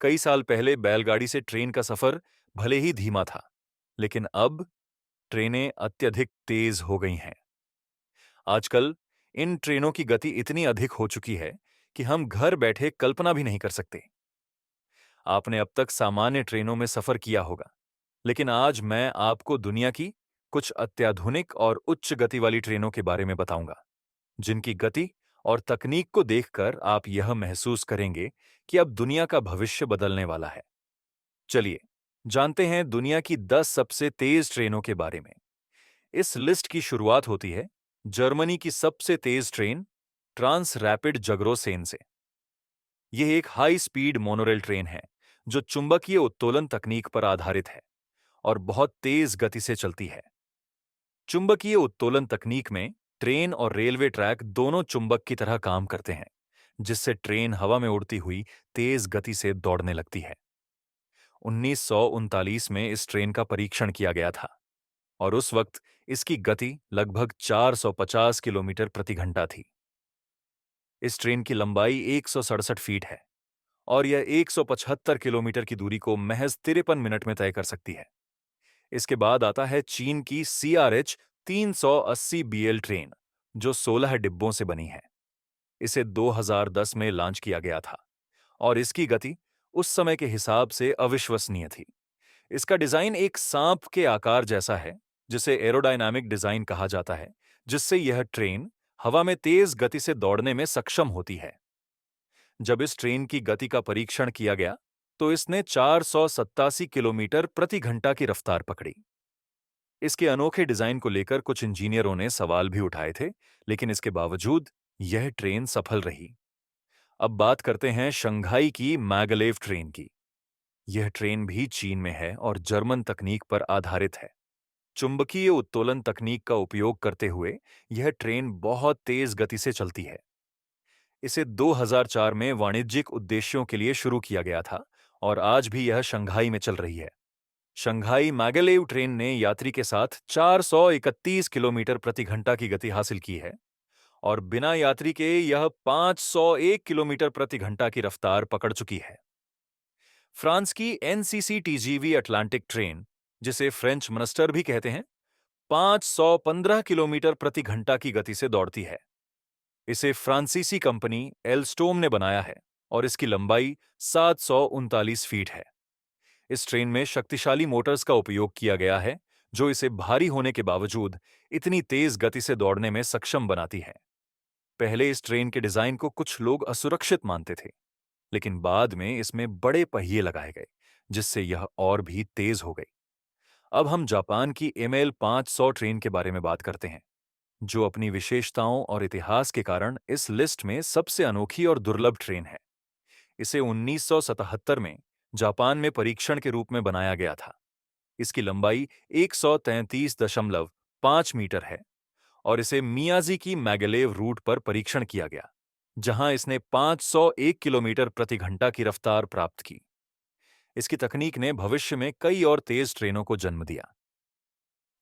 कई साल पहले बैलगाड़ी से ट्रेन का सफर भले ही धीमा था, लेकिन अब ट्रेनें अत्यधिक तेज हो गई हैं। आजकल इन ट्रेनों की गति इतनी अधिक हो चुकी है कि हम घर बैठे कल्पना भी नहीं कर सकते। आपने अब तक सामान्य ट्रेनों में सफर किया होगा, लेकिन आज मैं आपको दुनिया की कुछ अत्याधुनिक और उच्च गति वाली ट्रेनों के बारे में बताऊंगा, जिनकी गति और तकनीक को देखकर आप यह महसूस करेंगे कि अब दुनिया का भविष्य बदलने वाला है। चलिए, जानते हैं दुनिया की 10 सबसे तेज ट्रेनों के बारे में। इस लिस्ट की शुरुआत होती है जर्मनी की सबसे तेज ट्रेन ट्रांस रैपिड जगरोसेन से। यह एक हाई स्पीड मोनोरेल ट्रेन है जो चुंबकीय उत्तोलन तकनीक पर आधारित है और बहुत तेज गति से चलती है। चुंबकीय उत्तोलन तकनीक में ट्रेन और रेलवे ट्रैक दोनों चुंबक की तरह काम करते हैं, जिससे ट्रेन हवा में उड़ती हुई तेज गति से दौड़ने लगती है। 1939 में इस ट्रेन का परीक्षण किया गया था और उस वक्त इसकी गति लगभग 450 किलोमीटर प्रति घंटा थी। इस ट्रेन की लंबाई 167 फीट है और यह 175 किलोमीटर की दूरी को महज 53 मिनट में तय कर सकती है। इसके बाद आता है चीन की CRH 380 BL ट्रेन, जो 16 डिब्बों से बनी है। इसे 2010 में लॉन्च किया गया था और इसकी गति उस समय के हिसाब से अविश्वसनीय थी। इसका डिजाइन एक सांप के आकार जैसा है, जिसे एरोडायनामिक डिजाइन कहा जाता है, जिससे यह ट्रेन हवा में तेज गति से दौड़ने में सक्षम होती है। जब इस ट्रेन की गति का परीक्षण किया गया, तो इसने 487 किलोमीटर प्रति घंटा की रफ्तार पकड़ी। इसके अनोखे डिजाइन को लेकर कुछ इंजीनियरों ने सवाल भी उठाए थे, लेकिन इसके बावजूद यह ट्रेन सफल रही। अब बात करते हैं शंघाई की मैगलेव ट्रेन की। यह ट्रेन भी चीन में है और जर्मन तकनीक पर आधारित है। चुंबकीय उत्तोलन तकनीक का उपयोग करते हुए यह ट्रेन बहुत तेज गति से चलती है। इसे 2004 में वाणिज्यिक उद्देश्यों के लिए शुरू किया गया था और आज भी यह शंघाई में चल रही है। शंघाई मैगलेव ट्रेन ने यात्री के साथ 431 किलोमीटर प्रति घंटा की गति हासिल की है और बिना यात्री के यह 501 किलोमीटर प्रति घंटा की रफ्तार पकड़ चुकी है। फ्रांस की NCC TGV अटलांटिक ट्रेन, जिसे फ्रेंच मनस्टर भी कहते हैं, 515 किलोमीटर प्रति घंटा की गति से दौड़ती है। इसे फ्रांसीसी कंपनी एल्स्टोम ने बनाया है और इसकी लंबाई 739 फीट है। इस ट्रेन में शक्तिशाली मोटर्स का उपयोग किया गया है, जो इसे भारी होने के बावजूद इतनी तेज गति से दौड़ने में सक्षम बनाती है। पहले इस ट्रेन के डिजाइन को कुछ लोग असुरक्षित मानते थे, लेकिन बाद में इसमें बड़े पहिए लगाए गए, जिससे यह और भी तेज हो गई। अब हम जापान की ML 500 ट्रेन के बारे में बात करते हैं, जो अपनी विशेषताओं और इतिहास के कारण इस लिस्ट में सबसे अनोखी और दुर्लभ ट्रेन है। इसे 1977 में जापान में परीक्षण के रूप में बनाया गया था। इसकी लंबाई 133.5 मीटर है और इसे मियाजी मैगलेव रूट पर परीक्षण किया गया, जहां इसने 501 किलोमीटर प्रति घंटा की रफ्तार प्राप्त की। इसकी तकनीक ने भविष्य में कई और तेज ट्रेनों को जन्म दिया।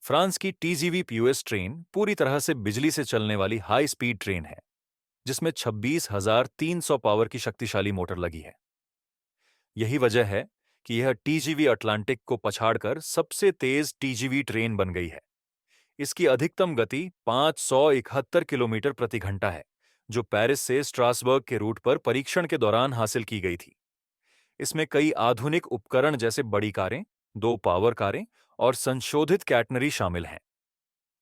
फ्रांस की TGV POS ट्रेन पूरी तरह से बिजली से चलने वाली हाई स्पीड ट्रेन है, जिसमें 26,300 पावर की शक्तिशाली मोटर लगी है। यही वजह है कि यह TGV अटलांटिक को पछाड़कर सबसे तेज TGV ट्रेन बन गई है। इसकी अधिकतम गति 571 किलोमीटर प्रति घंटा है, जो पेरिस से स्ट्रासबर्ग के रूट पर परीक्षण के दौरान हासिल की गई थी। इसमें कई आधुनिक उपकरण जैसे बड़ी कारें, 2 पावर कारें और संशोधित कैटनरी शामिल हैं।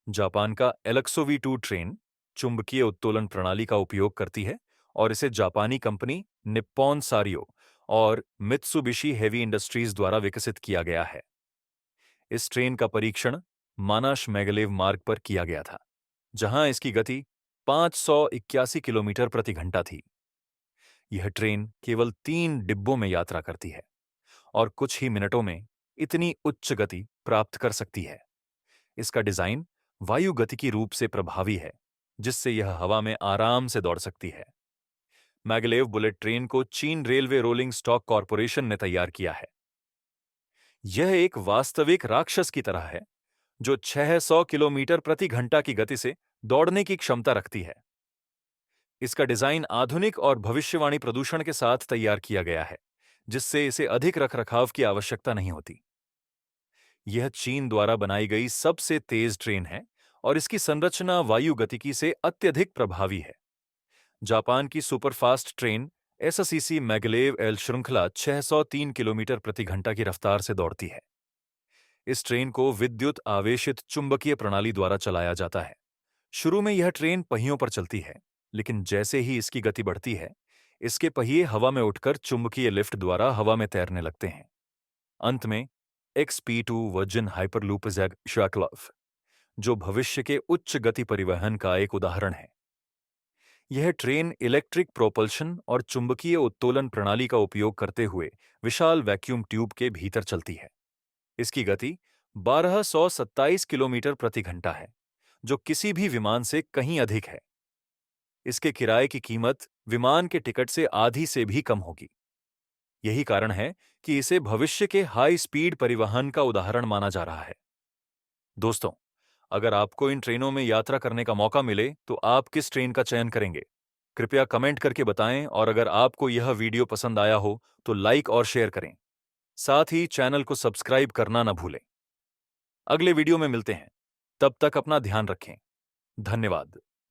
जापान का एलक्सो V2 ट्रेन चुंबकीय उत्तोलन प्रणाली का उपयोग करती है और इसे जापानी कंपनी निप्पॉन सारियो और मित्सुबिशी हेवी इंडस्ट्रीज द्वारा विकसित किया गया है। इस ट्रेन का परीक्षण मानाश मैगलेव मार्ग पर किया गया था, जहां इसकी गति 581 किलोमीटर प्रति घंटा थी। यह ट्रेन केवल 3 डिब्बों में यात्रा करती है और कुछ ही मिनटों में इतनी उच्च गति प्राप्त कर सकती है। इसका डिजाइन वायु गतिकी रूप से प्रभावी है, जिससे यह हवा में आराम से दौड़ सकती है। मैगलेव बुलेट ट्रेन को चीन रेलवे रोलिंग स्टॉक कॉरपोरेशन ने तैयार किया है। यह एक वास्तविक राक्षस की तरह है, जो 600 किलोमीटर प्रति घंटा की गति से दौड़ने की क्षमता रखती है। इसका डिजाइन आधुनिक और भविष्यवाणी प्रदूषण के साथ तैयार किया गया है, जिससे इसे अधिक रखरखाव की आवश्यकता नहीं होती। यह चीन द्वारा बनाई गई सबसे तेज ट्रेन है और इसकी संरचना वायु गतिकी से अत्यधिक प्रभावी है। जापान की सुपरफास्ट ट्रेन एसएससीसी मैगलेव एल श्रृंखला 603 किलोमीटर प्रति घंटा की रफ्तार से दौड़ती है। इस ट्रेन को विद्युत आवेशित चुंबकीय प्रणाली द्वारा चलाया जाता है। शुरू में यह ट्रेन पहियों पर चलती है, लेकिन जैसे ही इसकी गति बढ़ती है, इसके पहिए हवा में उठकर चुंबकीय लिफ्ट द्वारा हवा में तैरने लगते हैं। अंत में XP2 वर्जिन हाइपरलूप जैग शाकलॉफ, जो भविष्य के उच्च गति परिवहन का एक उदाहरण है। यह ट्रेन इलेक्ट्रिक प्रोपल्शन और चुंबकीय उत्तोलन प्रणाली का उपयोग करते हुए विशाल वैक्यूम ट्यूब के भीतर चलती है। इसकी गति 1227 किलोमीटर प्रति घंटा है, जो किसी भी विमान से कहीं अधिक है। इसके किराए की कीमत विमान के टिकट से आधी से भी कम होगी। यही कारण है कि इसे भविष्य के हाई स्पीड परिवहन का उदाहरण माना जा रहा है। दोस्तों, अगर आपको इन ट्रेनों में यात्रा करने का मौका मिले तो आप किस ट्रेन का चयन करेंगे? कृपया कमेंट करके बताएं और अगर आपको यह वीडियो पसंद आया हो तो लाइक और शेयर करें। साथ ही चैनल को सब्सक्राइब करना न भूलें। अगले वीडियो में मिलते हैं। तब तक अपना ध्यान रखें। धन्यवाद।